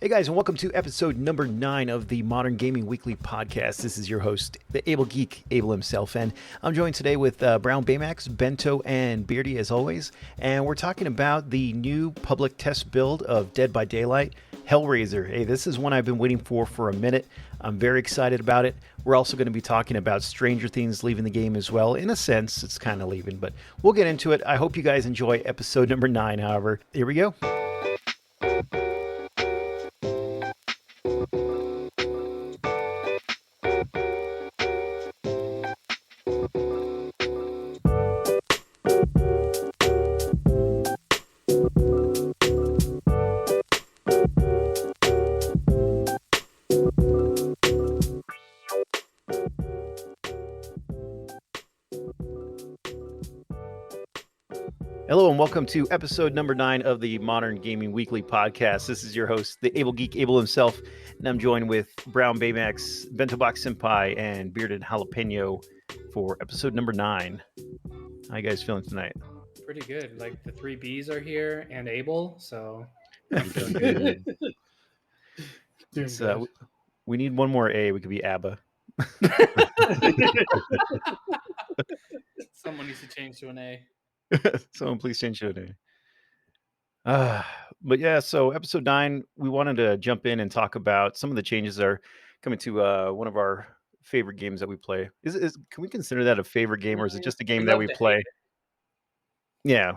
Hey guys, and welcome to episode number 9 of the Modern Gaming Weekly podcast. This is your host, the Able Geek, Able himself, and I'm joined today with Brown Baymax, Bento, and Beardy as always, and we're talking about the new public test build of Dead by Daylight, Hellraiser. Hey, this is one I've been waiting for a minute. I'm very excited about it. We're also going to be talking about Stranger Things leaving the game as well. In a sense, it's kind of leaving, but we'll get into it. I hope you guys enjoy episode number 9, however. Here we go. Hello and welcome to episode number 9 of the Modern Gaming Weekly podcast. This is your host, the Able Geek, Able himself, and I'm joined with Brown Baymax, Bento Box Senpai, and Bearded Jalapeno for episode number 9. How you guys feeling tonight? Pretty good. Like the 3 Bs are here and Able, so I'm feeling good. We need one more A. We could be ABBA. Someone needs to change to an A. Someone please change to an A. But yeah, so episode 9, we wanted to jump in and talk about some of the changes that are coming to one of our favorite games that we play. Can we consider that a favorite game, or is it just a game that we play? Yeah,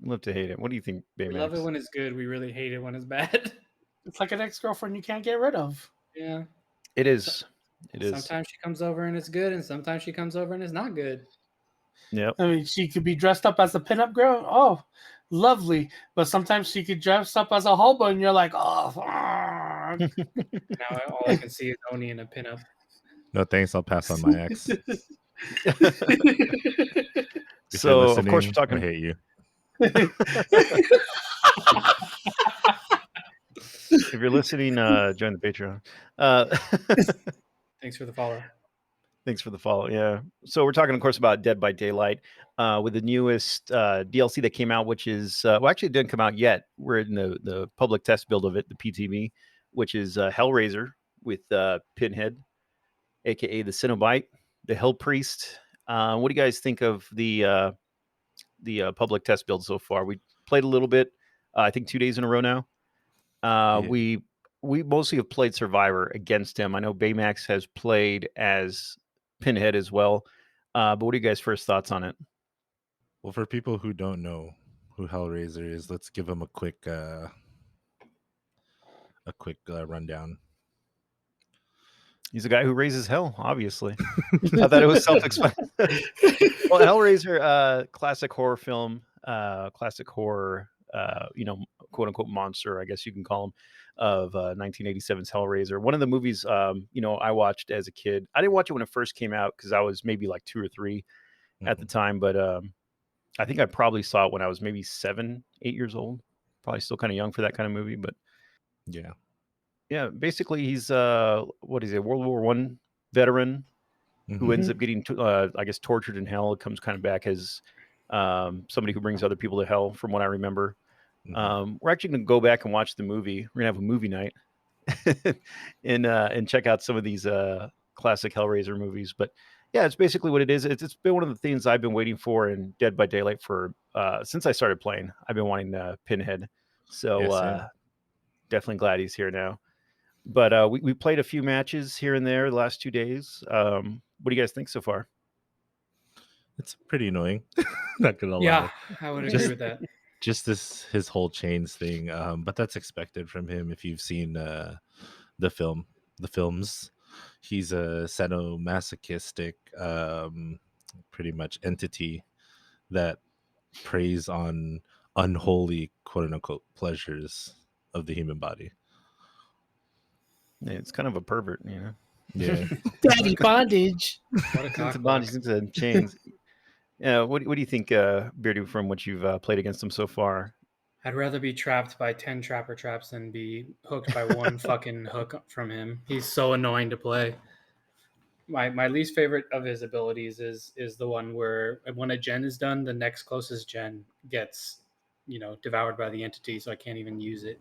love to hate it. What do you think, Baymax? We love it when it's good. We really hate it when it's bad. It's like an ex-girlfriend you can't get rid of. Yeah. It is. It is. Sometimes she comes over and it's good, and sometimes she comes over and it's not good. Yep. I mean, she could be dressed up as a pinup girl. Oh, lovely. But sometimes she could dress up as a hobo, and you're like, oh. Now all I can see is Oni in a pinup. No thanks, I'll pass on my ex. So, of course, we're talking. I hate you. If you're listening, join the Patreon. Thanks for the follow. Thanks for the follow. Yeah. So we're talking, of course, about Dead by Daylight with the newest DLC that came out, which is actually it didn't come out yet. We're in the public test build of it, the PTB, which is Hellraiser with Pinhead, aka the Cenobite, the Hell Priest. What do you guys think of the public test build so far? We played a little bit, I think 2 days in a row now. We mostly have played Survivor against him. I know Baymax has played as Pinhead as well. But what are you guys' first thoughts on it? Well, for people who don't know who Hellraiser is, let's give them a quick rundown. He's a guy who raises hell, obviously. I thought it was self-explanatory. Well, Hellraiser, classic horror film, classic horror, quote unquote monster, I guess you can call him, of 1987's Hellraiser. One of the movies, I watched as a kid. I didn't watch it when it first came out because I was maybe like 2 or 3 at the time, but I think I probably saw it when I was maybe 7, 8 years old. Probably still kind of young for that kind of movie, but yeah. Basically, he's World War I veteran who ends up getting, I guess, tortured in hell. Comes kind of back as somebody who brings other people to hell, from what I remember. We're actually going to go back and watch the movie. We're going to have a movie night and check out some of these classic Hellraiser movies. But yeah, it's basically what it is. It's been one of the things I've been waiting for in Dead by Daylight for since I started playing. I've been wanting Pinhead. So definitely glad he's here now. But we played a few matches here and there the last 2 days. What do you guys think so far? It's pretty annoying. Not gonna lie. Yeah, I would agree with that. Just his whole chains thing, but that's expected from him. If you've seen the films, he's a sadomasochistic, pretty much entity that preys on unholy, quote unquote, pleasures of the human body. Yeah, it's kind of a pervert, Yeah. Daddy bondage. What a cock bondage into chains. Yeah, what do you think, Beardy, from what you've played against him so far? I'd rather be trapped by 10 trapper traps than be hooked by one fucking hook from him. He's so annoying to play. My least favorite of his abilities is the one where when a gen is done, the next closest gen gets, devoured by the entity, so I can't even use it.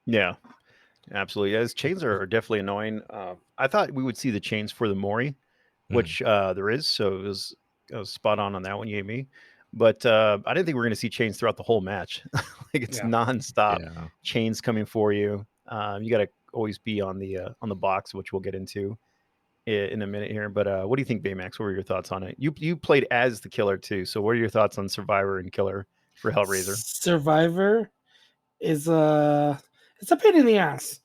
Yeah, absolutely. Yeah, his chains are definitely annoying. I thought we would see the chains for the Mori, which there is. So it was spot on that one you gave me. But I didn't think we were going to see chains throughout the whole match. Like it's Yeah. nonstop Yeah. chains coming for you. You got to always be on the box, which we'll get into in a minute here. But what do you think, Baymax? What were your thoughts on it? You played as the killer too. So what are your thoughts on Survivor and Killer for Hellraiser? Survivor is it's a pain in the ass.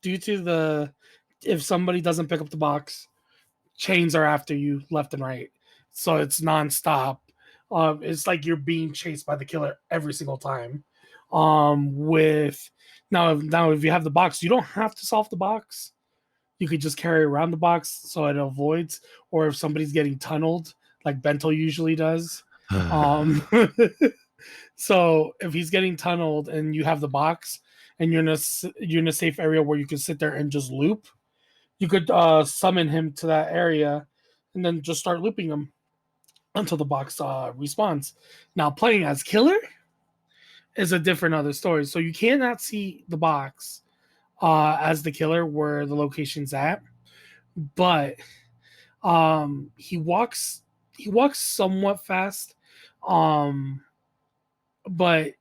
Due to the if somebody doesn't pick up the box, chains are after you left and right. So it's nonstop. It's like you're being chased by the killer every single time. With now if you have the box, you don't have to solve the box. You could just carry around the box so it avoids, or if somebody's getting tunneled, like Bento usually does. Um, so if he's getting tunneled and you have the box and you're in a safe area where you can sit there and just loop, you could summon him to that area and then just start looping him until the box respawns. Now playing as killer is a different other story. So you cannot see the box as the killer where the location's at, but he walks somewhat fast, um but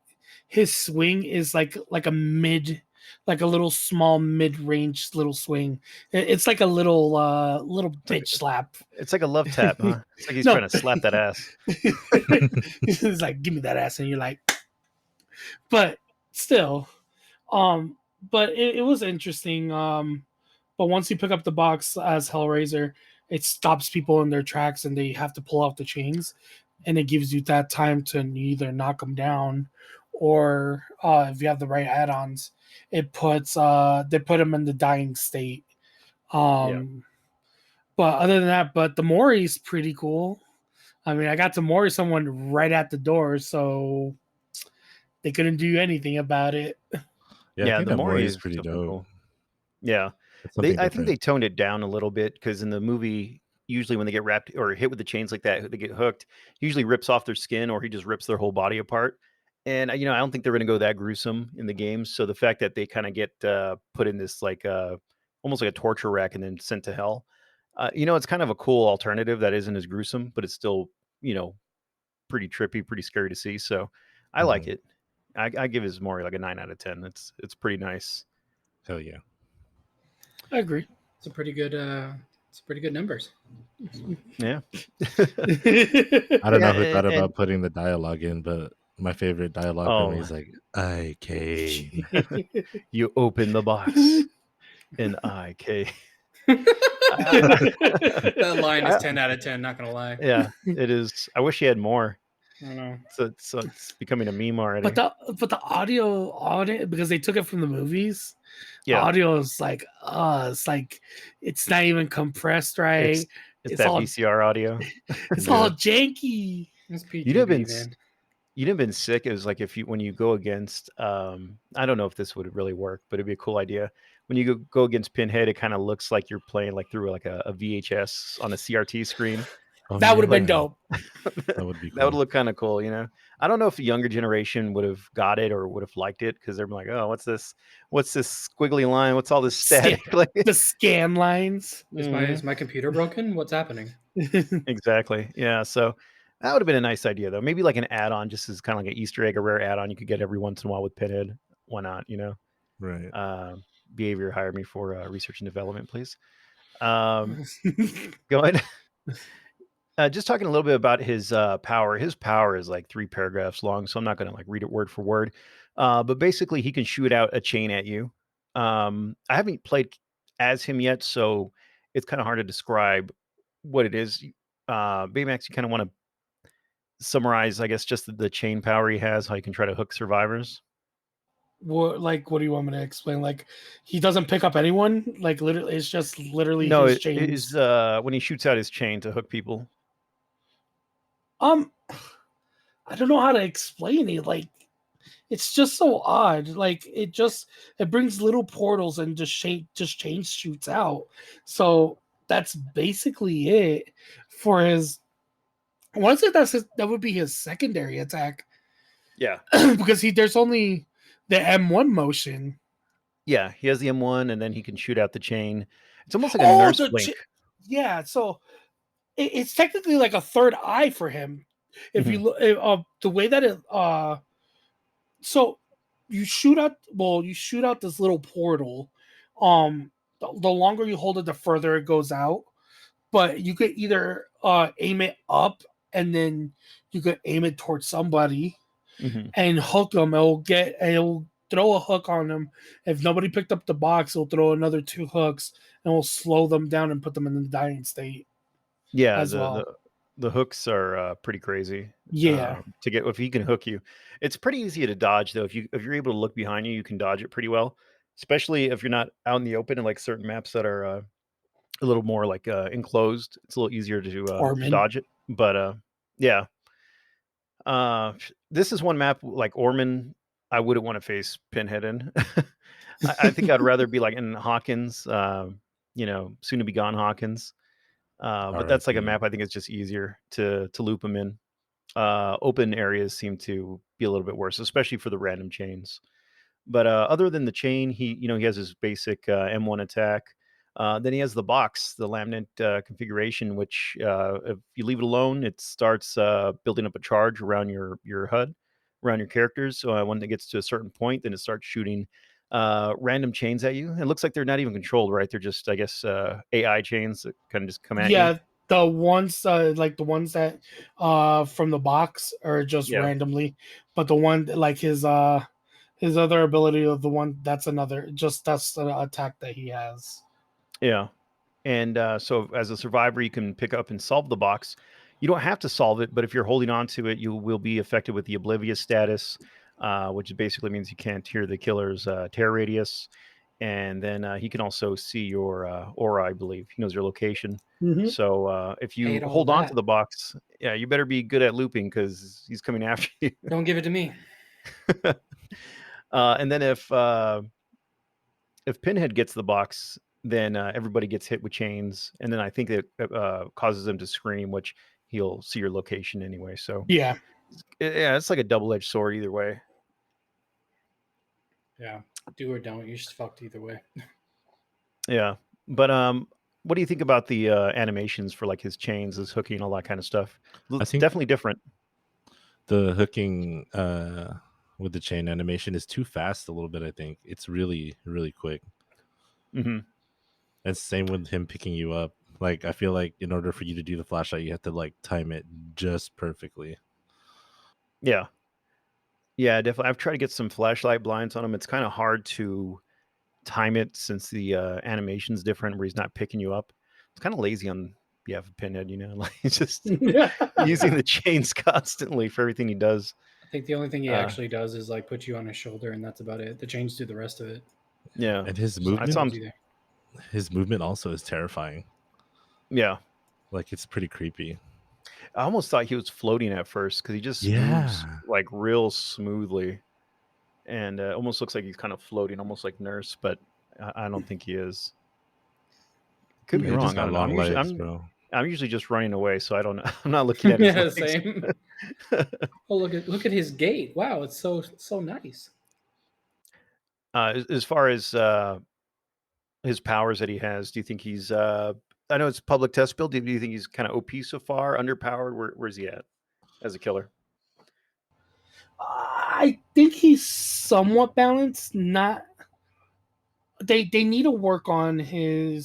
his swing is like a mid, like a little small mid-range little swing. It's like a little bitch slap. It's like a love tap, huh? It's like he's No. trying to slap that ass. He's like, give me that ass, and you're like, but still, um but it was interesting. But once you pick up the box as Hellraiser, it stops people in their tracks and they have to pull out the chains, and it gives you that time to either knock them down, or if you have the right add-ons, it puts they put them in the dying state. Yeah. But other than that, but the Mori's pretty cool. I mean, I got to Mori someone right at the door, so they couldn't do anything about it. Yeah, I Yeah, think the that Mori Mori is is pretty definitely dope. cool. Yeah. It's something I think different. they toned it down a little bit because in the movie, usually when they get wrapped or hit with the chains like that, they get hooked. He usually rips off their skin or he just rips their whole body apart. And I don't think they're going to go that gruesome in the games. So the fact that they kind of get put in this like almost like a torture rack and then sent to hell, it's kind of a cool alternative that isn't as gruesome, but it's still you know pretty trippy, pretty scary to see. So I like Mhm. it. I give his Mori like a 9 out of 10. It's pretty nice. Hell yeah. I agree. It's a pretty good. It's pretty good numbers. Yeah. I don't Yeah, know who thought and about putting the dialogue in, but my favorite dialogue from me oh, is like, I came. you open the box and I came. That line is I- 10 out of 10. Not gonna lie. yeah, it is. I wish he had more. I don't know. So it's becoming a meme already. but the audio, because they took it from the movies, the Yeah, audio is like it's not even compressed right. it's It's that all VCR audio. it's Yeah. all janky. It's You'd have PGB, been man. you'd have been sick. It was like if you when you go against I don't know if this would really work, but it'd be a cool idea. When you go against Pinhead, it kind of looks like you're playing like through like a VHS on a CRT screen. Oh, That would have been yeah. dope. That would be That would cool. look kind of cool. I don't know if the younger generation would have got it or would have liked it because they're like, oh, what's this? What's this squiggly line? What's all this static? Like, The scan lines. Is my computer broken? What's happening? exactly. Yeah. So that would have been a nice idea though. Maybe like an add-on, just as kind of like an Easter egg, a rare add-on you could get every once in a while with Pinhead. Why not? Right. Behavior hired me for research and development, please. Go ahead. Just talking a little bit about his power. His power is like 3 paragraphs long, so I'm not going to like read it word for word. But basically, he can shoot out a chain at you. I haven't played as him yet, so it's kind of hard to describe what it is. Baymax, you kind of want to summarize, I guess, just the chain power he has, how you can try to hook survivors. What do you want me to explain? Like, he doesn't pick up anyone. Like, literally, it's just literally No, his it chains. is when he shoots out his chain to hook people. I don't know how to explain it. Like, it's just so odd. Like, it brings little portals and just chain shoots out. So that's basically it for his. I want to say that would be his secondary attack. Yeah. Because the M1 motion. Yeah, he has the M1, and then he can shoot out the chain. It's almost like a Oh, nurse blink. yeah. So it's technically like a third eye for him. If you Mhm. look, the way that it, so you shoot out. Well, you shoot out this little portal. The longer you hold it, the further it goes out. But you could either aim it up, and then you could aim it towards somebody Mhm. and hook them. It'll throw a hook on them. If nobody picked up the box, it'll throw another 2 hooks and will slow them down and put them in the dying state Yeah, as well. the hooks are pretty crazy Yeah. to get if he can hook you. It's pretty easy to dodge though. If you're able to look behind you, you can dodge it pretty well. Especially if you're not out in the open and like certain maps that are a little more like enclosed. It's a little easier to Orman. dodge it. But yeah, this is one map like Orman. I wouldn't want to face Pinhead in. I think I'd rather be like in Hawkins. Soon to be gone Hawkins. But that's like a R.I.P. map I think it's just easier to loop them in. Open areas seem to be a little bit worse, especially for the random chains. But other than the chain, he has his basic M1 attack. Then he has the box, the laminate configuration, which if you leave it alone, it starts building up a charge around your HUD, around your characters. So when it gets to a certain point, then it starts shooting random chains at you. It looks like they're not even controlled, right? They're just, I guess, AI chains that kind of just come at you. Yeah, the ones like the ones that from the box are just Yeah. randomly, but the one like his other ability of the one that's the attack that he has. Yeah. And so, as a survivor, you can pick up and solve the box. You don't have to solve it, but if you're holding on to it, you will be affected with the oblivious status, which basically means you can't hear the killer's terror radius. And then he can also see your aura, I believe. He knows your location. Mm-hmm. So if you Hate all hold on to that. the box, yeah, you better be good at looping because he's coming after you. Don't give it to me. And then if Pinhead gets the box, then everybody gets hit with chains, and then I think it causes them to scream, which he'll see your location anyway. So Yeah. yeah, it's like a double-edged sword either way. Yeah, do or don't. You're just fucked either way. Yeah, but what do you think about the animations for like his chains, his hooking, all that kind of stuff? I It's think definitely different. the hooking with the chain animation is too fast a little bit. I think it's really, really quick. Hmm. And same with him picking you up. Like, I feel like in order for you to do the flashlight, you have to like time it just perfectly. Yeah, yeah, definitely. I've tried to get some flashlight blinds on him. It's kind of hard to time it since the animation's different, where he's not picking you up. It's kind of lazy on behalf of Pinhead, like he's just using the chains constantly for everything he does. I think the only thing he Uh, actually does is like put you on his shoulder, and that's about it. The chains do the rest of it. yeah, And his Just I saw movement, him. throws you there. also is terrifying. Yeah, Like, it's pretty creepy. I almost thought he was floating at first because he just moves Yeah. like real smoothly, and almost looks like he's kind of floating, almost like Nurse, but I don't think he is. Could be He just wrong. I got don't know. long legs, bro. I'm usually just running away, so I don't know. I'm not looking at his Yeah, legs. same. Oh, look at his gait. Wow, it's so nice. As far as his powers that he has, do you think he's? I know it's public test build. Do you think he's kind of OP so far, underpowered? Where's he at as a killer? I think he's somewhat balanced. Not they need to work on the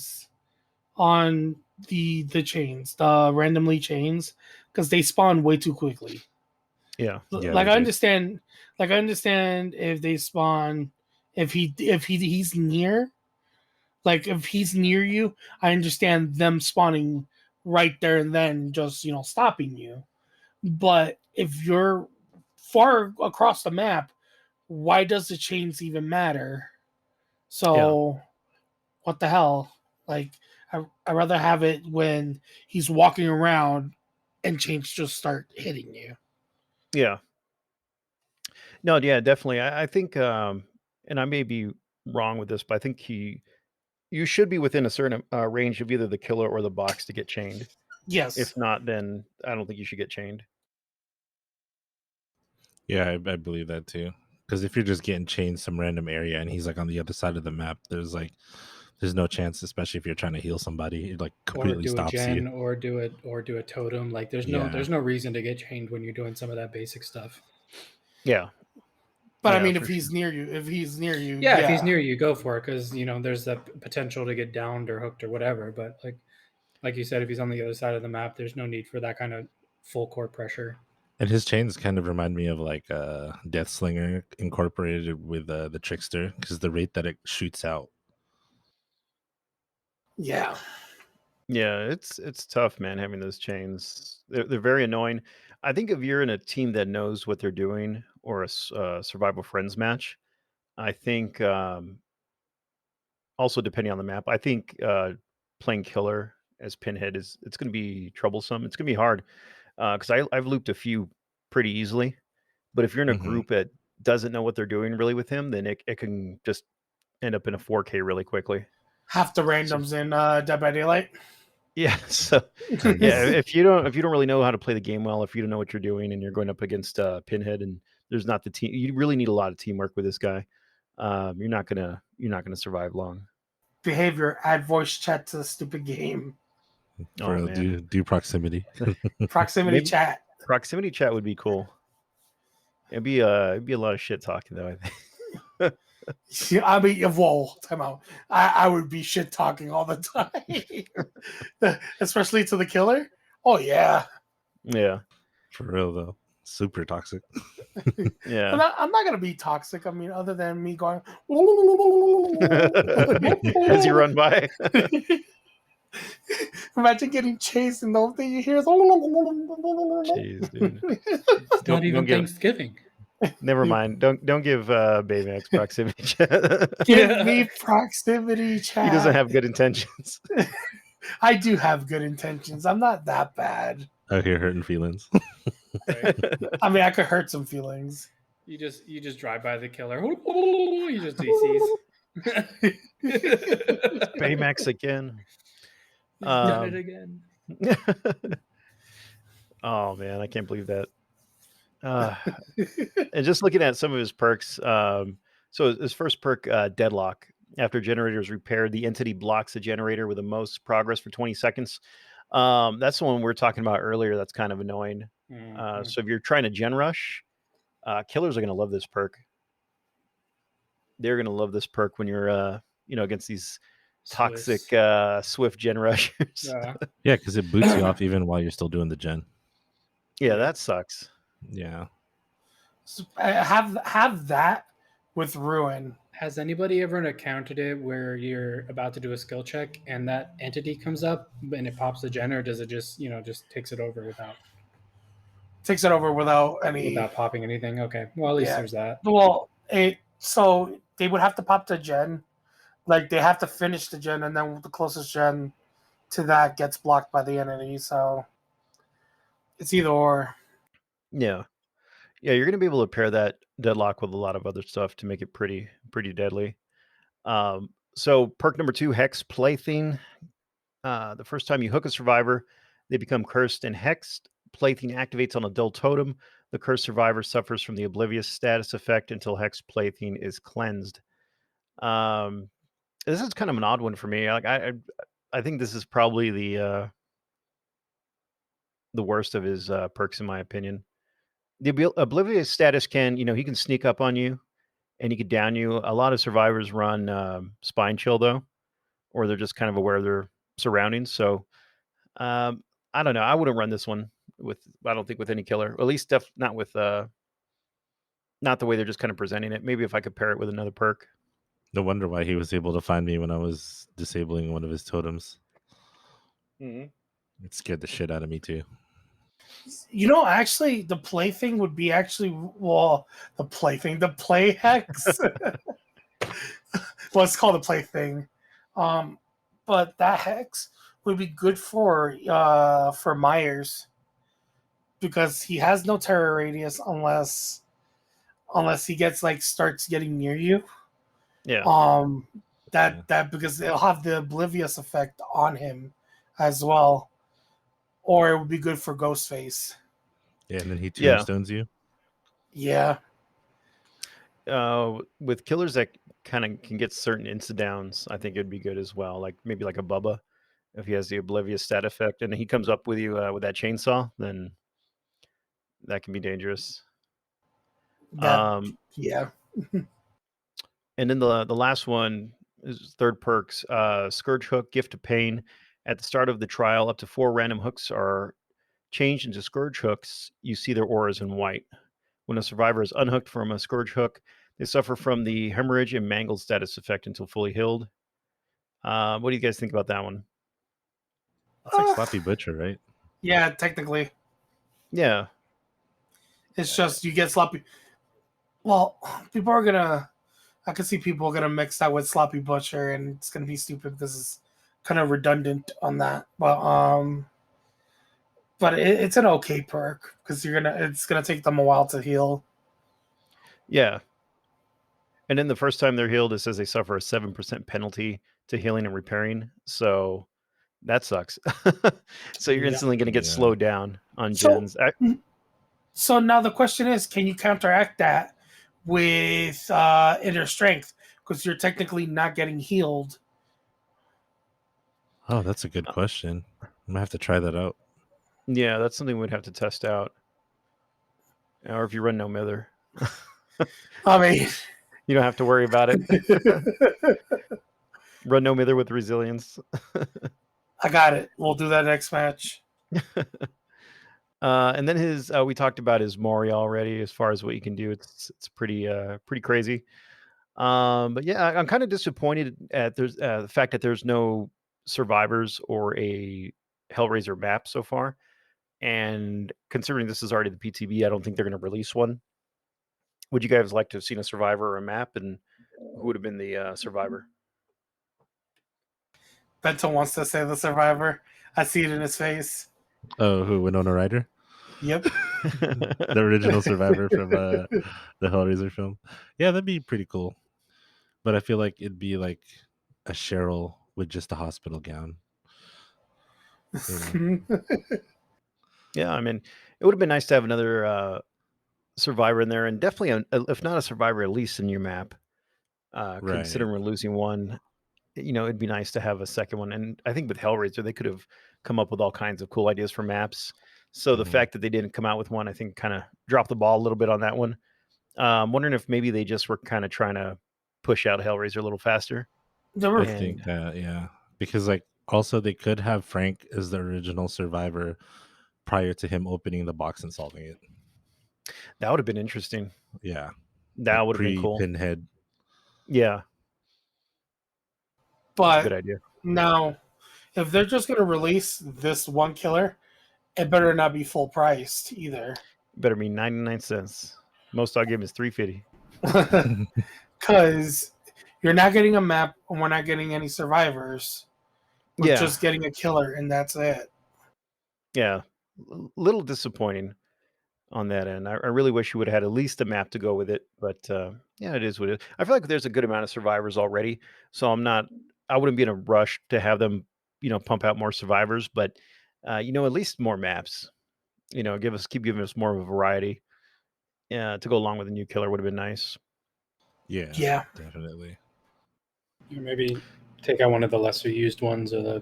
chains, the randomly chains, because they spawn way too quickly. Yeah, Yeah, Like they I do. understand, if they spawn, he's near, like if he's near you, I understand them spawning right there and then just stopping you. But if you're far across the map, why does the chains even matter? yeah, So what the hell? Like I rather have it when he's walking around and chains just start hitting you. yeah. No, yeah, definitely. I think, and I may be wrong with this, but I think you should be within a certain range of either the killer or the box to get chained. Yes. If not, then I don't think you should get chained. Yeah, I believe that too. Because if you're just getting chained some random area and he's like on the other side of the map, there's no chance, especially if you're trying to heal somebody. It like Or completely do a stops you. gen, or do a totem. Like there's Yeah. no reason to get chained when you're doing some of that basic stuff. Yeah. But I Yeah, mean, for if he's near you, Yeah, if he's near you, go for it, because there's the potential to get downed or hooked or whatever. But like you said, if he's on the other side of the map, there's no need for that kind of full core pressure. And his chains kind of remind me of like Death Slinger incorporated with the Trickster, because the rate that it shoots out. Yeah. Yeah, it's tough, man, having those chains. They're very annoying. I think if you're in a team that knows what they're doing, or a survival friends match, I think also depending on the map, I think playing killer as Pinhead it's going to be troublesome. It's going to be hard because I've looped a few pretty easily. But if you're in a Mhm. group that doesn't know what they're doing really with him, then it can just end up in a 4K really quickly. Half the So randoms in Dead by Daylight. yeah, so yeah, if you don't really know how to play the game well, if you don't know what you're doing, and you're going up against Pinhead, and there's not the team, you really need a lot of teamwork with this guy. You're not gonna survive long. Behavior, add voice chat to the stupid game. For Oh real, man, do proximity. Proximity maybe chat. proximity chat would be cool. It'd be a lot of shit talking though, I think. I mean, whoa, time out. I would be shit talking all the time, especially to the killer. Oh yeah, Yeah, For real though. Super toxic. yeah. I'm not gonna be toxic. I mean, other than me going. As you run by. Imagine getting chased and the only thing you hear is. Jeez, dude. It's not even give. Thanksgiving. Never mind. Don't give Baymax proximity chat. Give me proximity chat. He doesn't have good intentions. I do have good intentions. I'm not that bad. Out here hurting feelings. Right? I mean, I could hurt some feelings. You just drive by the killer. You just DCs. Baymax again. He's done it again. Oh man, I can't believe that. And just looking at some of his perks, so his first perk, Deadlock. After generator is repaired, the entity blocks the generator with the most progress for 20 seconds. That's the one we were talking about earlier. That's kind of annoying. So if you're trying to gen rush, killers are going to love this perk. They're going to love this perk when you're, against these toxic, swift gen rushers. Yeah, because it boots you off even while you're still doing the gen. Yeah, that sucks. Yeah. Have that with Ruin. Has anybody ever encountered it where you're about to do a skill check and that entity comes up and it pops the gen, or does it just takes it over without any popping anything? Okay, well at least there's that. Well, so they would have to pop the gen, like they have to finish the gen, and then the closest gen to that gets blocked by the entity. So it's either or. Yeah. Yeah, you're going to be able to pair that Deadlock with a lot of other stuff to make it pretty deadly. So perk number 2, Hex Plaything. The first time you hook a survivor, they become cursed and hexed. Plaything activates on a dull totem. The cursed survivor suffers from the oblivious status effect until Hex Plaything is cleansed. This is kind of an odd one for me. Like I think this is probably the worst of his perks in my opinion. The oblivious status can, he can sneak up on you and he could down you. A lot of survivors run spine chill though, or they're just kind of aware of their surroundings. So I don't know. I wouldn't run this one I don't think with any killer, or at least not with not the way they're just kind of presenting it. Maybe if I could pair it with another perk. No wonder why he was able to find me when I was disabling one of his totems. It scared the shit out of me too. Actually, the plaything would be the play hex. Well, it's called a plaything, but that hex would be good for Myers because he has no terror radius unless he gets starts getting near you. Yeah. That because it'll have the oblivious effect on him as well. Or it would be good for Ghostface. Yeah, and then he tombstones you. Yeah. with killers that kind of can get certain insta-downs, I think it'd be good as well. Like maybe like a Bubba, if he has the oblivious stat effect and he comes up with you with that chainsaw, then that can be dangerous. That Um, yeah. and then the last one is third perks. Scourge hook, gift of pain. At the start of the trial, up to 4 random hooks are changed into scourge hooks. You see their auras in white. When a survivor is unhooked from a scourge hook, they suffer from the hemorrhage and mangled status effect until fully healed. What do you guys think about that one? It's like Uh, Sloppy Butcher, right? yeah, technically. Yeah, It's just you get sloppy. Well, people are gonna. I can see people are gonna mix that with sloppy butcher, and it's gonna be stupid because it's kind of redundant on that. But it's an okay perk because it's gonna take them a while to heal. yeah. And then the first time they're healed, it says they suffer a 7% penalty to healing and repairing. So that sucks. So you're Yeah. instantly going to get Yeah. slowed down on So gens. so now the question is, can you counteract that with inner strength? Because you're technically not getting healed. Oh, that's a good question. I'm gonna have to try that out. Yeah, that's something we'd have to test out. Or if you run no mither, I mean, you don't have to worry about it. Run no mither with resilience. I got it. We'll do that next match. And then his we talked about his Mori already as far as what you can do. It's pretty crazy. But yeah, I'm kind of disappointed at the fact that there's no survivors or a Hellraiser map so far. And considering this is already the PTB, I don't think they're going to release one. Would you guys like to have seen a survivor or a map, and who would have been the survivor? Bento wants to say the survivor. I see it in his face. Oh, who? Winona Ryder? Yep. The original survivor from the Hellraiser film. Yeah, that'd be pretty cool. But I feel like it'd be like a Cheryl with just a hospital gown. You know? Yeah, I mean, it would have been nice to have another survivor in there, and definitely, if not a survivor, at least in your map. Right. Considering we're losing one, it'd be nice to have a second one. And I think with Hellraiser, they could have come up with all kinds of cool ideas for maps. So the Mhm. fact that they didn't come out with one, I think, kind of dropped the ball a little bit on that one. I'm wondering if maybe they just were kind of trying to push out Hellraiser a little faster. There I were think And that, yeah. Because like also they could have Frank as the original survivor prior to him opening the box and solving it. that would have been interesting. Yeah. That Like would have been pre cool. Pinhead. Yeah, that's a good but idea. now if they're just gonna release this one killer, it better not be full priced either. Better be 99 cents. Most I'll give him is 350. Because you're not getting a map and we're not getting any survivors. We're Yeah, just getting a killer and that's it. yeah. Little disappointing on that end. I really wish you would have had at least a map to go with it, but yeah, it is what it is. I feel like there's a good amount of survivors already, so I wouldn't be in a rush to have them, pump out more survivors, but at least more maps. Keep giving us more of a variety. To go along with a new killer would have been nice. Yeah. Yeah. Definitely. Maybe take out one of the lesser used ones, or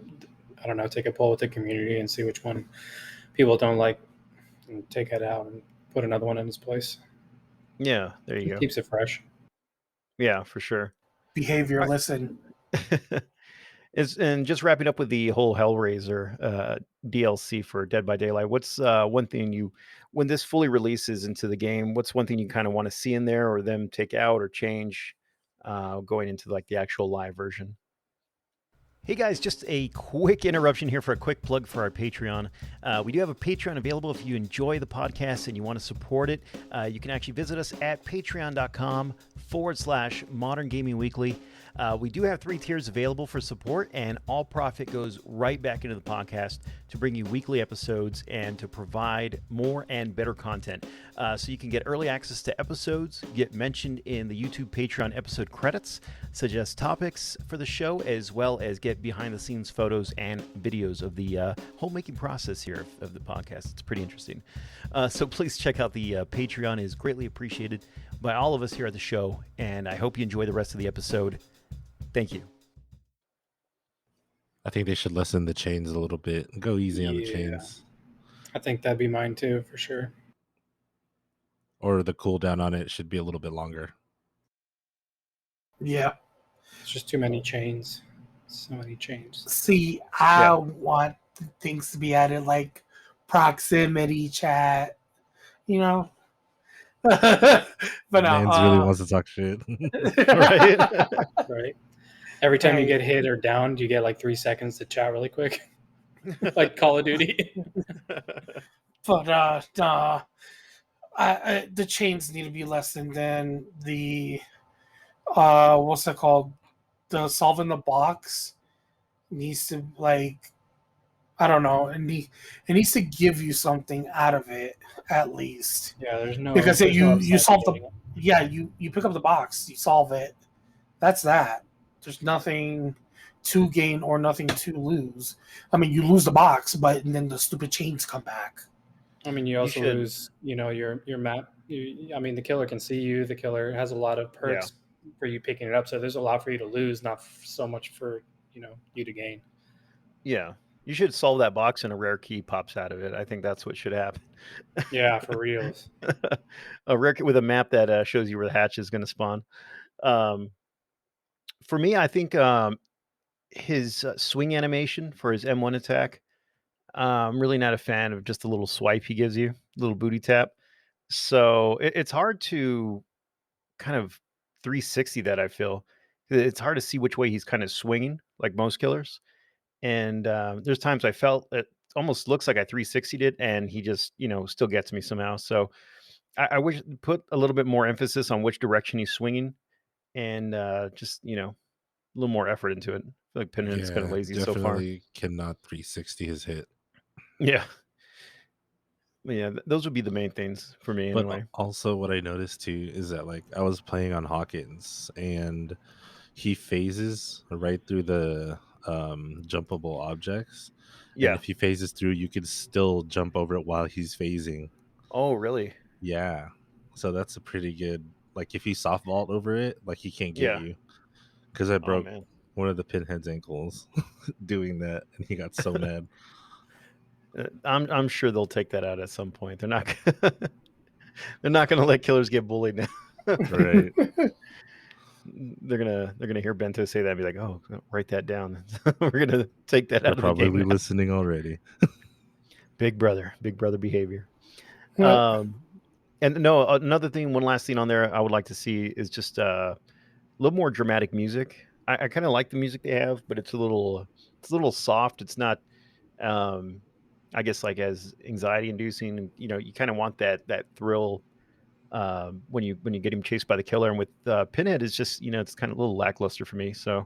I don't know, take a poll with the community and see which one people don't like, and take it out and put another one in its place. Yeah, there you It go. keeps it fresh. Yeah, for sure. Behavior, Right. listen. And just wrapping up with the whole Hellraiser DLC for Dead by Daylight, what's one thing when this fully releases into the game, what's one thing you kind of want to see in there or them take out or change going into like the actual live version? Hey guys, just a quick interruption here for a quick plug for our Patreon. We do have a Patreon available if you enjoy the podcast and you want to support it. You can actually visit us at patreon.com/Modern Gaming Weekly. We do have 3 tiers available for support, and all profit goes right back into the podcast to bring you weekly episodes and to provide more and better content. So you can get early access to episodes, get mentioned in the YouTube Patreon episode credits, suggest topics for the show, as well as get behind-the-scenes photos and videos of the homemaking process here of the podcast. It's pretty interesting. So please check out the Patreon. It is greatly appreciated. by all of us here at the show, and I hope you enjoy the rest of the episode. Thank you. I think they should lessen the chains a little bit. Go easy on the Yeah. chains. I think that'd be mine too, for sure. Or the cooldown on it should be a little bit longer. Yeah. It's just too many chains. So many chains. See, I want things to be added like proximity chat, you know. But Mans really wants to talk shit. Right? Right. Every time you Hey. get hit or downed, you get like 3 seconds to chat really quick. Like Call of Duty. But the chains need to be lessened. Then the what's it called? The solving the box needs to, like, I don't know. It needs to give you something out of it at least. Yeah, there's no Because there's no you upside solve to the getting it. you pick up the box, you solve it. That's that. There's nothing to gain or nothing to lose. I mean, you lose the box, but then the stupid chains come back. I mean, you also should- lose, your map. I mean, the killer can see you. The killer has a lot of perks for you picking it up. So there's a lot for you to lose, not so much for you to gain. Yeah. You should solve that box and a rare key pops out of it. I think that's what should happen. Yeah, for reals. A rare key with a map that shows you where the hatch is going to spawn. For me, I think his swing animation for his M1 attack, I'm really not a fan of just the little swipe he gives you, little booty tap. So it's hard to kind of 360 that, I feel. It's hard to see which way he's kind of swinging, like most killers. And there's times I felt it almost looks like I 360'd it, and he just, still gets me somehow. So I wish put a little bit more emphasis on which direction he's swinging, and just, a little more effort into it. I feel like Pinhead's kind of lazy so far. Definitely cannot 360 his hit. Yeah. Yeah, those would be the main things for me But anyway. also what I noticed too is that, like, I was playing on Hawkins and he phases right through the jumpable objects. Yeah. And if he phases through, you could still jump over it while he's phasing. Oh, really? Yeah. So that's a pretty good, like, if he soft vault over it, like, he can't get you. Because I broke one of the Pinhead's ankles doing that, and he got so mad. I'm sure they'll take that out at some point. They're not going to let killers get bullied now. Right. They're gonna hear Bento say that and be like, "Oh, write that down. We're gonna take that out of the game." Probably listening already. Big brother behavior. Yep. And no, another thing, one last thing on there I would like to see is just a little more dramatic music. I kind of like the music they have, but it's a little soft. It's not, I guess, like as anxiety inducing. You kind of want that thrill when you get him chased by the killer. And with Pinhead, is just, it's kind of a little lackluster for me. So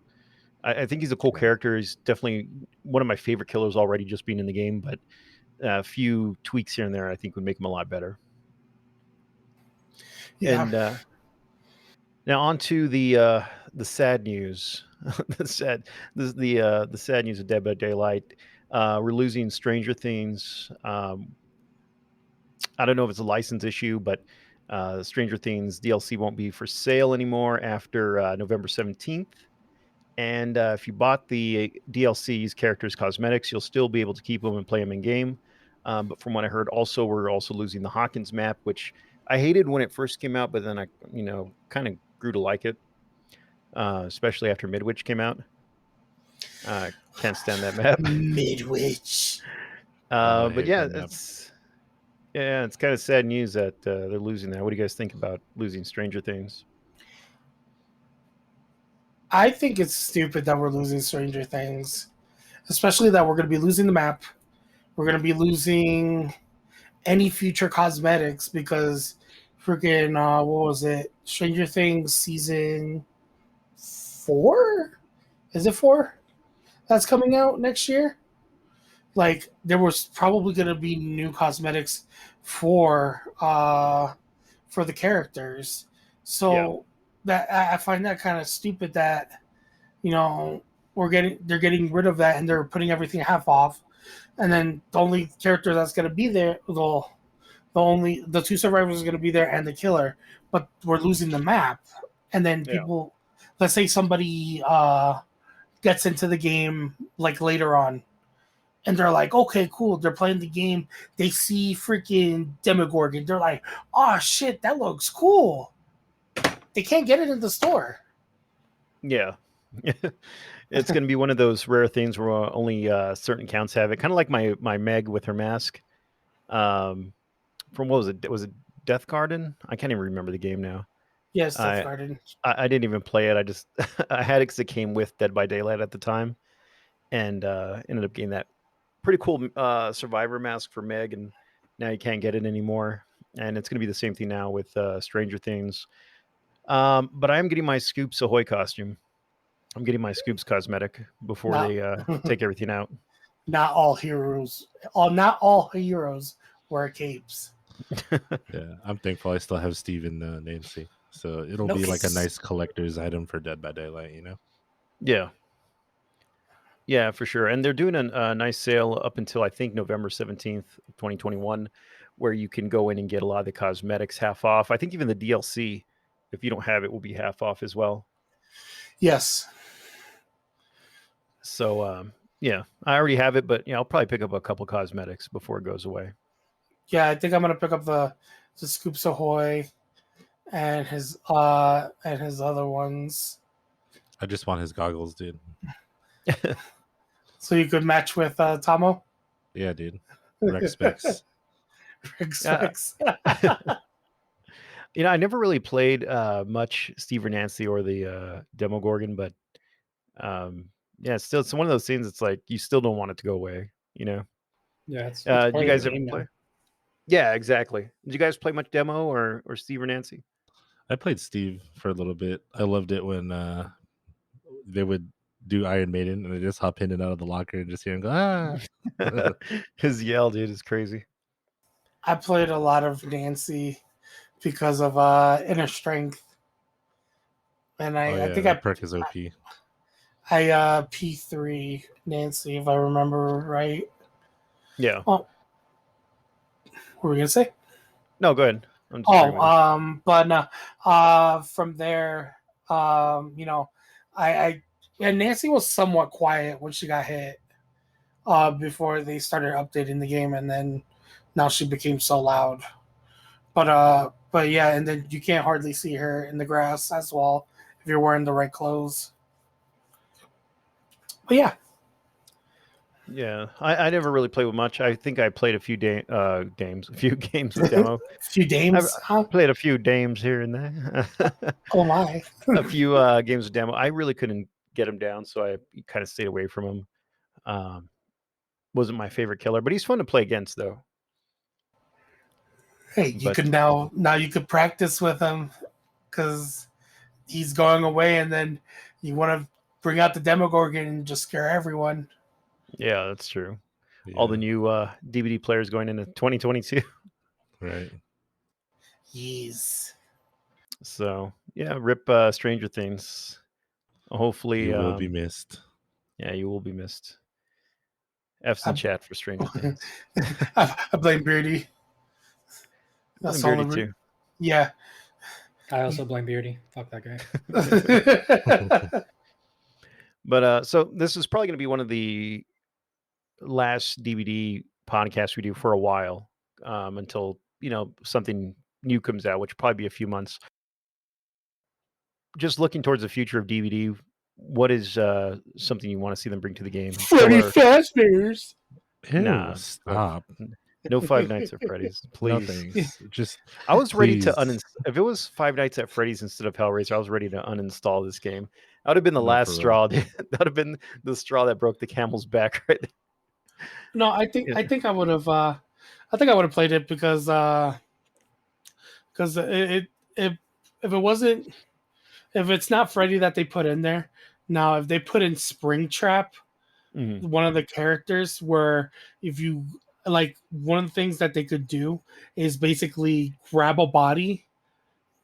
I think he's a cool character. He's definitely one of my favorite killers already, just being in the game. But a few tweaks here and there, I think, would make him a lot better. Yeah. And now on to the sad news. the sad news of Dead by Daylight. We're losing Stranger Things. I don't know if it's a license issue, but Stranger Things DLC won't be for sale anymore after November 17th. And if you bought the DLC's characters cosmetics, you'll still be able to keep them and play them in game. But from what I heard, also we're also losing the Hawkins map, which I hated when it first came out, but then I kind of grew to like it, especially after Midwich came out. Can't stand that map. Midwich. But yeah, it's kind of sad news that they're losing that. What do you guys think about losing Stranger Things? I think it's stupid that we're losing Stranger Things, especially that we're going to be losing the map. We're going to be losing any future cosmetics because freaking, what was it? Stranger Things season 4? Is it 4? That's coming out next year? Like, there was probably going to be new cosmetics for the characters. So that I find that kind of stupid that, they're getting rid of that and they're putting everything half off. And then the only character that's going to be there, the two survivors are going to be there and the killer, but we're losing the map. And then Yeah. people, let's say somebody gets into the game like later on, and they're like, okay, cool. They're playing the game. They see freaking Demogorgon. They're like, oh shit, that looks cool. They can't get it in the store. Yeah. It's going to be one of those rare things where only certain counts have it. Kind of like my Meg with her mask. From what was it? Was it Death Garden? I can't even remember the game now. Yes, Death I Garden. I didn't even play it. I just I had it because it came with Dead by Daylight at the time, and ended up getting that pretty cool survivor mask for Meg, and now you can't get it anymore. And it's going to be the same thing now with Stranger Things. But I am getting my Scoops Ahoy costume. I'm getting my Scoops cosmetic before Not, they take everything out. not all heroes wear capes. Yeah, I'm thankful I still have Steve and Nancy, so it'll No, be like a nice collector's item for Dead by Daylight. Yeah. Yeah, for sure. And they're doing a nice sale up until I think November 17th, 2021, where you can go in and get a lot of the cosmetics half off. I think even the DLC, if you don't have it, will be half off as well. Yes. So, yeah, I already have it, but I'll probably pick up a couple cosmetics before it goes away. Yeah, I think I'm gonna pick up the Scoops Ahoy and his other ones. I just want his goggles, dude. So you could match with Tomo. Yeah, dude. Rex specs. Respects. I never really played much Steve or Nancy or the Demogorgon, but yeah, it's one of those things. It's like you still don't want it to go away. Yeah, it's Do part you of guys the ever game play? now. Yeah, exactly. Did you guys play much demo or Steve or Nancy? I played Steve for a little bit. I loved it when they would do Iron Maiden and they just hop in and out of the locker and just hear him go, ah. His yell, dude, is crazy. I played a lot of Nancy because of Inner Strength, and I think that perk is OP. I P3 Nancy, if I remember right. Yeah. Oh, what were we gonna say? No, go ahead. I'm just agreeing with you. But no, from there, I and Nancy was somewhat quiet when she got hit. Before they started updating the game, and then now she became so loud. But yeah, and then you can't hardly see her in the grass as well if you're wearing the right clothes. But yeah, Yeah, I never really played with much. I think I played a few games, a few games with demo. a few dames. Huh? Played a few dames here and there. Oh my! A few games with demo. I really couldn't get him down, so I kind of stayed away from him. Wasn't my favorite killer, but he's fun to play against, though. Hey, you But could now you could practice with him because he's going away, and then you want to bring out the Demogorgon and just scare everyone. yeah, that's true. Yeah, All the new DVD players going into 2022. right. Yes. So yeah, rip Stranger Things. Hopefully, You will be missed. yeah, you will be missed. F's in chat for Stranger Things. I blame Beardy. That's Beardy too. Yeah. I also blame Beardy. Fuck that guy. But so this is probably going to be one of the last DVD podcasts we do for a while, until something new comes out, which will probably be a few months. Just looking towards the future of DVD, what is something you want to see them bring to the game? Freddy Fazbear's. Ew, Nah, stop. no Five Nights at Freddy's, No please. thanks. Just I was ready to please. if it was Five Nights at Freddy's instead of Hellraiser, I was ready to uninstall this game. That would have been the No, last for real. straw. That would have been the straw that broke the camel's back, right there. No, I think I would have played it because if it wasn't, if it's not Freddy that they put in there, now if they put in Springtrap, Mhm. one of the characters, where if you like, one of the things that they could do is basically grab a body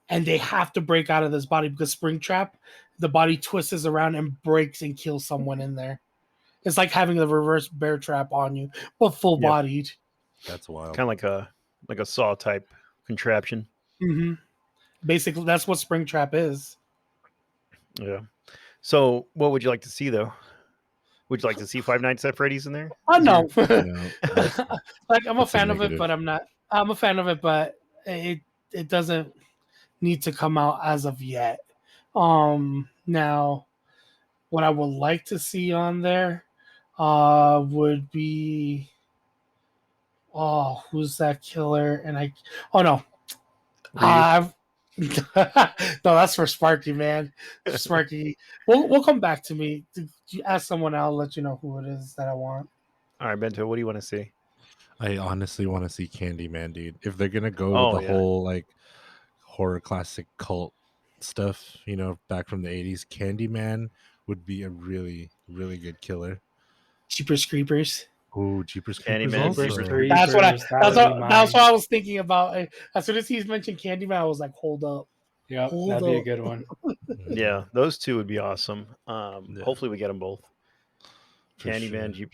and they have to break out of this body because Springtrap, the body twists around and breaks and kills someone in there. It's like having the reverse bear trap on you, but full bodied. That's wild. Kind of like a like a saw type contraption. Hmm. Basically, that's what Springtrap is. Yeah. So, what would you like to see though? Would you like to see Five Nights at Freddy's in there? I Is your- know. No, Like I'm a that's a fan of it, negative. but I'm not. I'm a fan of it, but it doesn't need to come out as of yet. Now what I would like to see on there would be, who's that killer? And I oh no. Ryu? No, that's for Sparky, man. Sparky. We'll come back to me. You ask someone, I'll let you know who it is that I want. All right, Bento, what do you want to see? I honestly want to see Candyman, dude. If they're gonna go with Oh, the yeah. whole like horror classic cult stuff, back from the 80s, Candyman would be a really, really good killer. Jeepers Creepers. Oh, Jeepers Creepers Candyman, also. Jeepers Creepers. That's what That would be mine. that's what I was thinking about. As soon as he's mentioned Candyman, I was like, hold up. Yep, Hold that'd be a up. good one. Yeah, those two would be awesome. Yeah. Hopefully, we get them both. For Candyman, sure.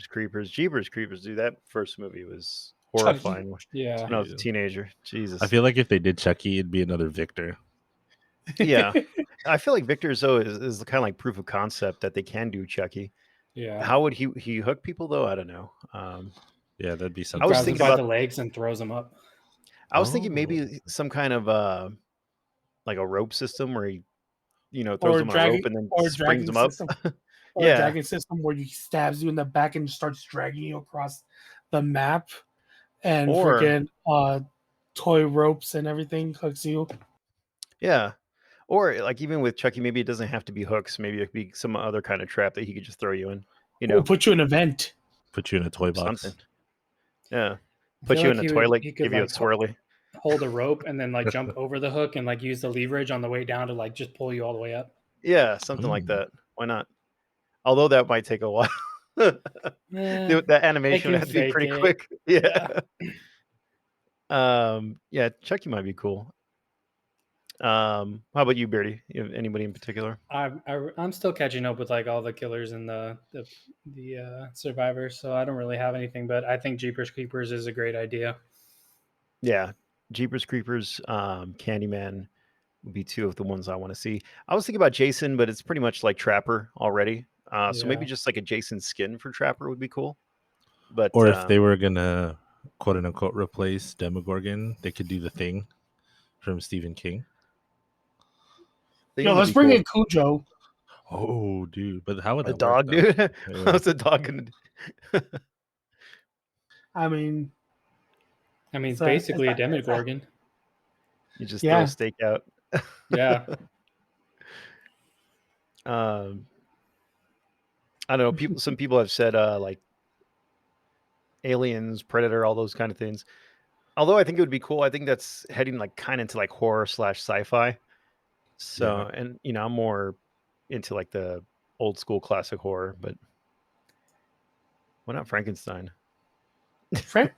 Jeepers Creepers, dude. That first movie was horrifying Yeah. when I was a Yeah. teenager. Jesus. I feel like if they did Chucky, it'd be another Victor. Yeah. I feel like Victor's though is kind of like proof of concept that they can do Chucky. Yeah. How would he hook people though? I don't know. Yeah, that'd be He something. I was grabs him thinking by about- the legs and throws him up. I was thinking Oh. maybe some kind of like a rope system where he throws Or them on a dragging, rope and then or springs dragging them up. system. Or Yeah. a dragging system where he stabs you in the back and starts dragging you across the map, and Or- freaking toy ropes and everything hooks you. Yeah. Or like even with Chucky, maybe it doesn't have to be hooks. Maybe it could be some other kind of trap that he could just throw you in. Or put you in a vent. Put you in a toy box. Something. Yeah. I Put feel you like in a he would- toilet, he could, give you a like, swirly. hold a rope and then like jump over the hook and like use the leverage on the way down to like just pull you all the way up. Yeah, something like Ooh. that. Why not? Although that might take a while. That animation can would have to be fake pretty it. quick. Yeah. Yeah, Chucky might be cool. How about you, Beardy? You have anybody in particular? I'm still catching up with like all the killers and the survivors, so I don't really have anything. But I think Jeepers Creepers is a great idea. Yeah. Jeepers Creepers, Candyman would be two of the ones I want to see. I was thinking about Jason, but it's pretty much like Trapper already. So maybe Yeah. just like a Jason skin for Trapper would be cool. But Or if they were gonna quote unquote replace Demogorgon, they could do the Thing from Stephen King. Thing Yo, would let's be bring cool. in Cujo. Oh, dude! But how would A that dog, work, dude. though? What's a dog gonna do? I mean, I mean, it's So, basically a it's a- Demogorgon. You just Yeah. throw a steak out. Yeah. I don't know. Some people have said like Aliens, Predator, all those kind of things. Although I think it would be cool. I think that's heading like kind of into like horror / sci-fi. So, and I'm more into like the old school classic horror, but why not Frankenstein? Frank,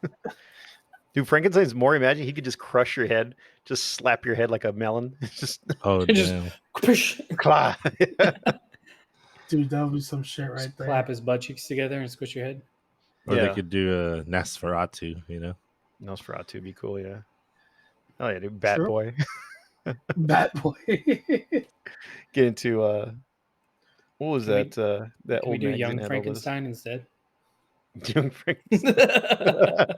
Dude, Frankenstein's more. Imagine he could just crush your head, just slap your head like a melon. just Oh, Just- damn! clap. dude, that would be some shit right Just there. clap his butt cheeks together and squish your head. Or Yeah. they could do a Nosferatu. Nosferatu would be cool, yeah. Oh yeah, dude, Bat Sure. Boy. Bat Boy. Get into what was Can we- that? That Can we old do magazine Young had all those- Frankenstein instead? Young Frankenstein. That'd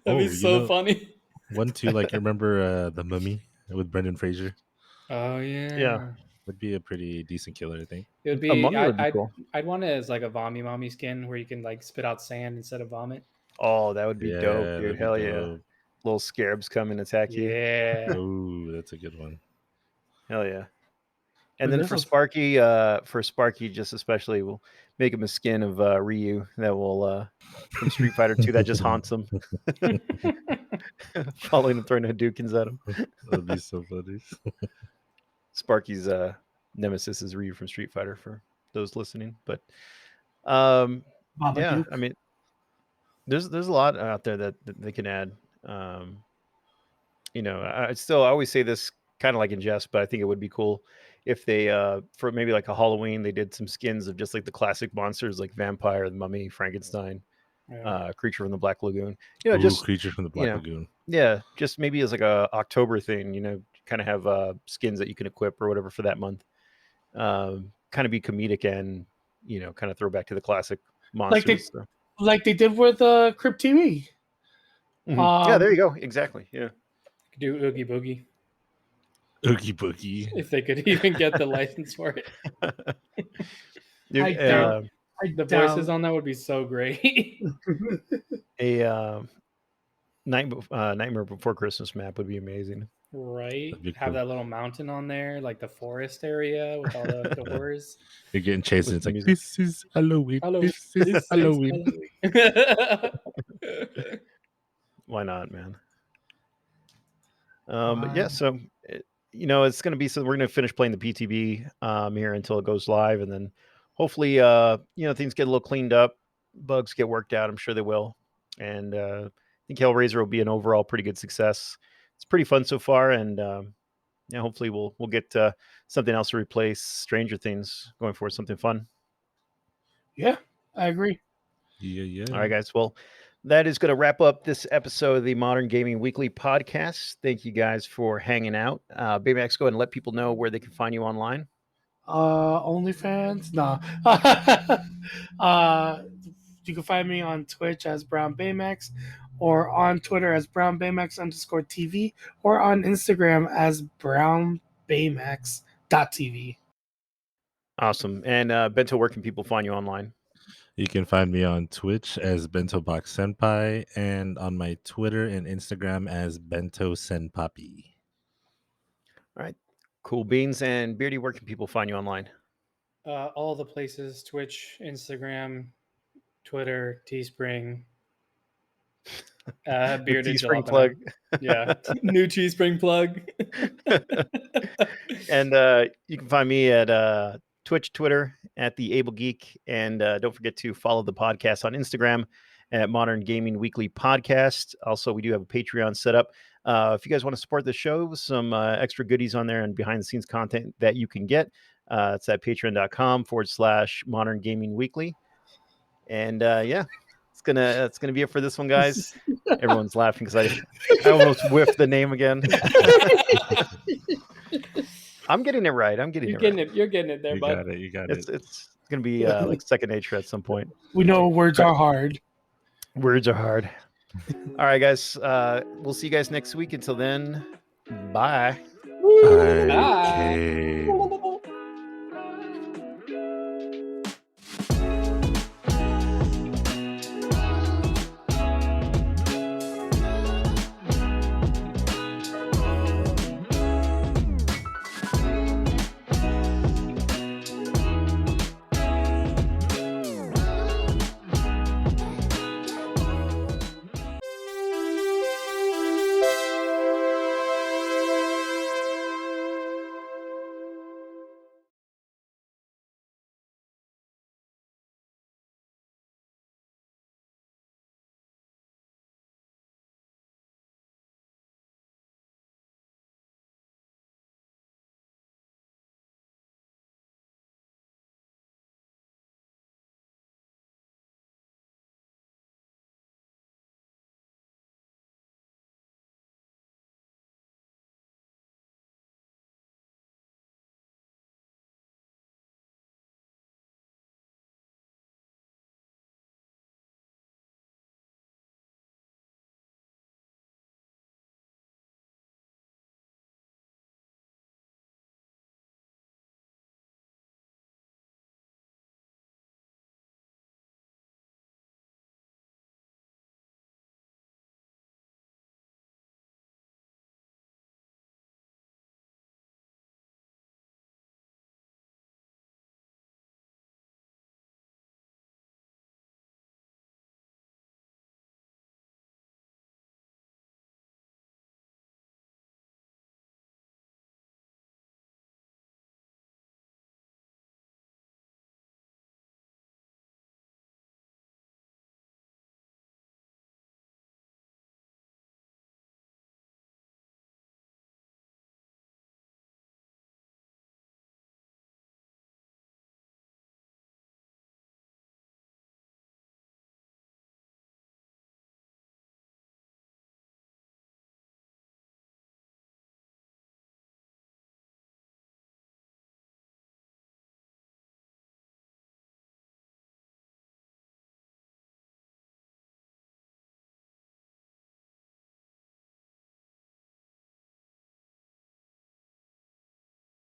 Oh, be you so know- funny. One too, like remember the Mummy with Brendan Fraser? Oh yeah. Yeah. Would be a pretty decent killer, I think. It would be. A mummy would be I'd, cool. I'd want it as like a vommy mommy skin where you can like spit out sand instead of vomit. Oh, that would be dope, that'd dude. be Hell yeah. dope. Little scarabs come and attack you. Yeah. Oh, that's a good one. Hell yeah. And Dude, then this for was- Sparky, just especially, we'll make him a skin of Ryu that will from Street Fighter 2 that just haunts him, following him, throwing Hadoukens at him. That'd be so funny. Sparky's nemesis is Ryu from Street Fighter for those listening. But yeah, Babadook. I mean, there's a lot out there that they can add. I always say this kind of like in jest, but I think it would be cool if they for maybe like a Halloween they did some skins of just like the classic monsters like vampire, the mummy, Frankenstein, Creature from the Black Lagoon. You know, Ooh, just Creature from the you Black know, Lagoon. yeah, just maybe as like a October thing. You know, kind of have skins that you can equip or whatever for that month. Kind of be comedic and kind of throw back to the classic Like monsters. they did with Crypt TV. Yeah, there you go. Exactly. Yeah. Could do Oogie Boogie Oogie Boogie. if they could even get the license for it. Dude, I doubt. The voices on that would be so great. a Nightmare Before Christmas map would be amazing. Right? That'd be Have cool. that little mountain on there, like the forest area with all the horrors. You're getting chased, and With it's the like, music. this is Halloween. This is Halloween. Why not, man? Why? But yeah, so it's going to be, so we're going to finish playing the PTB here until it goes live, and then hopefully things get a little cleaned up, bugs get worked out. I'm sure they will, and I think Hellraiser will be an overall pretty good success. It's pretty fun so far, and hopefully we'll get something else to replace Stranger Things going forward, something fun. Yeah, I agree. Yeah. All right, guys. Well, that is going to wrap up this episode of the Modern Gaming Weekly podcast. Thank you guys for hanging out. Baymax, go ahead and let people know where they can find you online. OnlyFans? No. You can find me on Twitch as Brown Baymax, or on Twitter as Brown Baymax _TV, or on Instagram as Brown Baymax.tv. Awesome. And Bento, where can people find you online? You can find me on Twitch as Bento Box Senpai, and on my Twitter and Instagram as Bento Senpapi. All right. Cool beans. And Beardy, where can people find you online? All the places: Twitch, Instagram, Twitter, Teespring. Bearded Teespring Jalapeno. plug. Yeah, new Teespring plug. And you can find me at Twitch, Twitter at the Able Geek, and don't forget to follow the podcast on Instagram at Modern Gaming Weekly Podcast. Also, we do have a Patreon set up. If you guys want to support the show, some extra goodies on there and behind the scenes content that you can get. It's at patreon.com/Modern Gaming Weekly. And it's gonna be it for this one, guys. Everyone's laughing because I almost whiffed the name again. I'm getting it right. You're getting it there, bud. You got it. It's gonna be like second nature at some point. We know words are hard. Words are hard. All right, guys. We'll see you guys next week. Until then, bye. Bye. Okay.